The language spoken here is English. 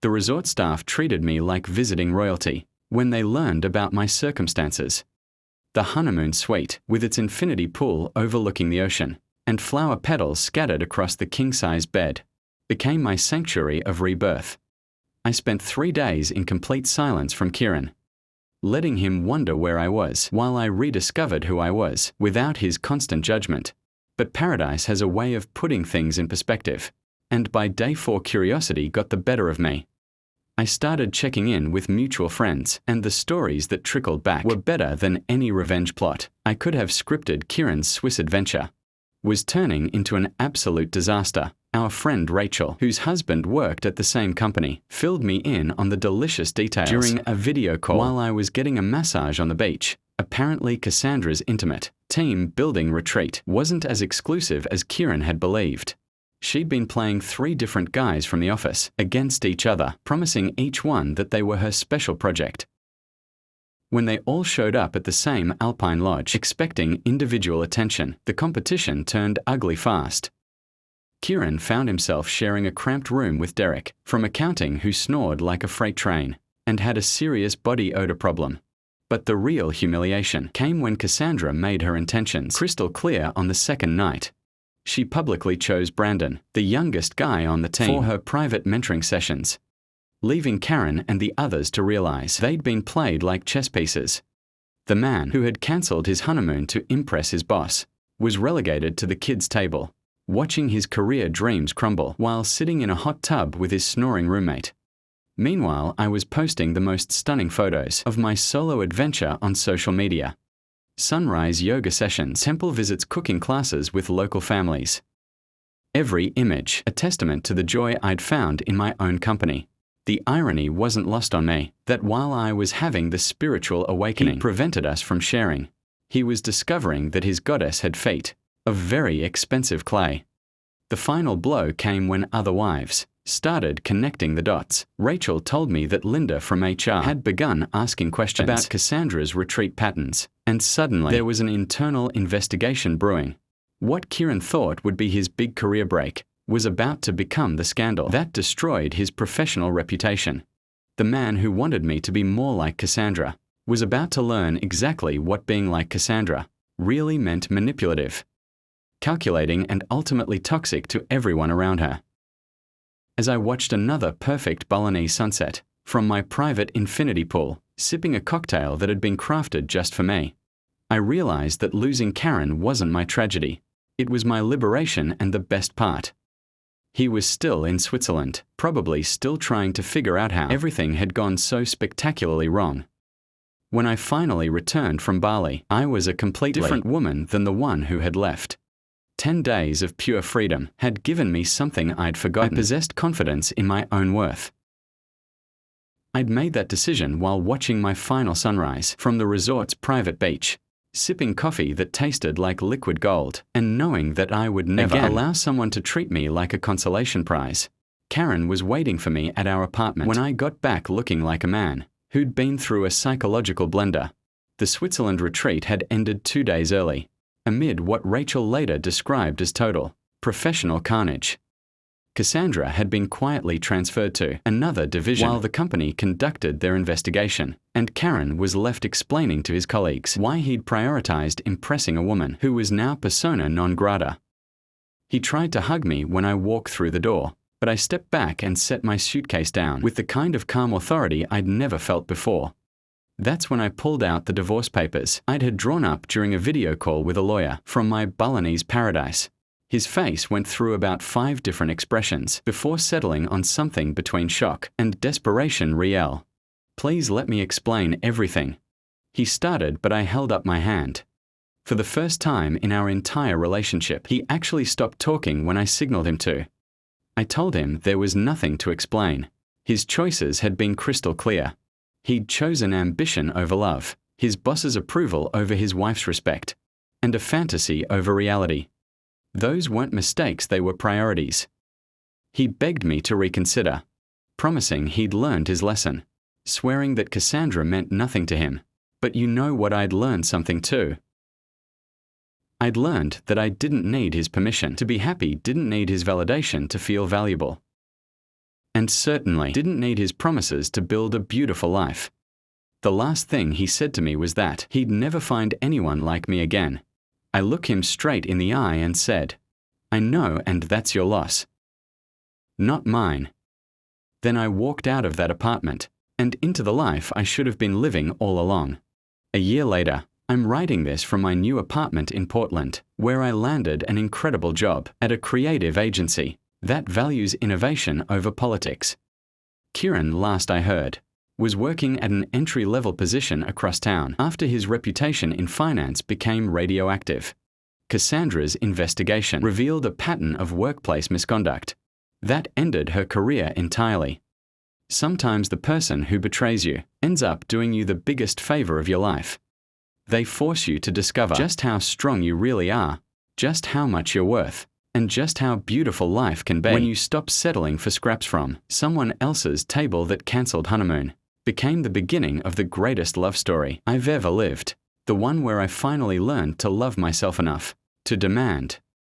The resort staff treated me like visiting royalty when they learned about my circumstances. The honeymoon suite, with its infinity pool overlooking the ocean, and flower petals scattered across the king-size bed, became my sanctuary of rebirth. I spent 3 days in complete silence from Kieran, letting him wonder where I was while I rediscovered who I was without his constant judgment. But paradise has a way of putting things in perspective, and by day 4 curiosity got the better of me. I started checking in with mutual friends, and the stories that trickled back were better than any revenge plot I could have scripted. Kieran's Swiss adventure was turning into an absolute disaster. Our friend Rachel, whose husband worked at the same company, filled me in on the delicious details during a video call while I was getting a massage on the beach. Apparently Cassandra's intimate, team-building retreat wasn't as exclusive as Kieran had believed. She'd been playing 3 different guys from the office against each other, promising each one that they were her special project. When they all showed up at the same Alpine lodge expecting individual attention, the competition turned ugly fast. Kieran found himself sharing a cramped room with Derek, from accounting, who snored like a freight train and had a serious body odor problem. But the real humiliation came when Cassandra made her intentions crystal clear on the second night. She publicly chose Brandon, the youngest guy on the team, for her private mentoring sessions, leaving Karen and the others to realize they'd been played like chess pieces. The man who had cancelled his honeymoon to impress his boss was relegated to the kids' table, watching his career dreams crumble while sitting in a hot tub with his snoring roommate. Meanwhile, I was posting the most stunning photos of my solo adventure on social media. Sunrise yoga sessions, temple visits, cooking classes with local families. Every image a testament to the joy I'd found in my own company. The irony wasn't lost on me that while I was having the spiritual awakening he prevented us from sharing, he was discovering that his goddess had feet of very expensive clay. The final blow came when other wives started connecting the dots. Rachel told me that Linda from HR had begun asking questions about Cassandra's retreat patterns, and suddenly there was an internal investigation brewing. What Kieran thought would be his big career break was about to become the scandal that destroyed his professional reputation. The man who wanted me to be more like Cassandra was about to learn exactly what being like Cassandra really meant: manipulative, calculating, and ultimately toxic to everyone around her. As I watched another perfect Balinese sunset from my private infinity pool, sipping a cocktail that had been crafted just for me, I realized that losing Karen wasn't my tragedy. It was my liberation, and the best part, he was still in Switzerland, probably still trying to figure out how everything had gone so spectacularly wrong. When I finally returned from Bali, I was a completely different woman than the one who had left. 10 days of pure freedom had given me something I'd forgotten. I possessed confidence in my own worth. I'd made that decision while watching my final sunrise from the resort's private beach, sipping coffee that tasted like liquid gold, and knowing that I would never allow someone to treat me like a consolation prize. Karen was waiting for me at our apartment when I got back, looking like a man who'd been through a psychological blender. The Switzerland retreat had ended 2 days early, amid what Rachel later described as total professional carnage. Cassandra had been quietly transferred to another division while the company conducted their investigation, and Karen was left explaining to his colleagues why he'd prioritized impressing a woman who was now persona non grata. He tried to hug me when I walked through the door, but I stepped back and set my suitcase down with the kind of calm authority I'd never felt before. That's when I pulled out the divorce papers I'd had drawn up during a video call with a lawyer from my Balinese paradise. His face went through about 5 different expressions before settling on something between shock and desperation. Riel, please let me explain everything. He started, but I held up my hand. For the first time in our entire relationship, he actually stopped talking when I signaled him to. I told him there was nothing to explain. His choices had been crystal clear. He'd chosen ambition over love, his boss's approval over his wife's respect, and a fantasy over reality. Those weren't mistakes, they were priorities. He begged me to reconsider, promising he'd learned his lesson, swearing that Cassandra meant nothing to him. But you know what? I'd learned something too. I'd learned that I didn't need his permission to be happy, didn't need his validation to feel valuable. and certainly didn't need his promises to build a beautiful life. The last thing he said to me was that he'd never find anyone like me again. I looked him straight in the eye and said, "I know, and that's your loss. Not mine." Then I walked out of that apartment and into the life I should have been living all along. A year later, I'm writing this from my new apartment in Portland, where I landed an incredible job at a creative agency that values innovation over politics. Kieran, last I heard, was working at an entry-level position across town after his reputation in finance became radioactive. Cassandra's investigation revealed a pattern of workplace misconduct that ended her career entirely. Sometimes the person who betrays you ends up doing you the biggest favor of your life. They force you to discover just how strong you really are, just how much you're worth, and just how beautiful life can be when you stop settling for scraps from someone else's table. That cancelled honeymoon became the beginning of the greatest love story I've ever lived, the one where I finally learned to love myself enough to demand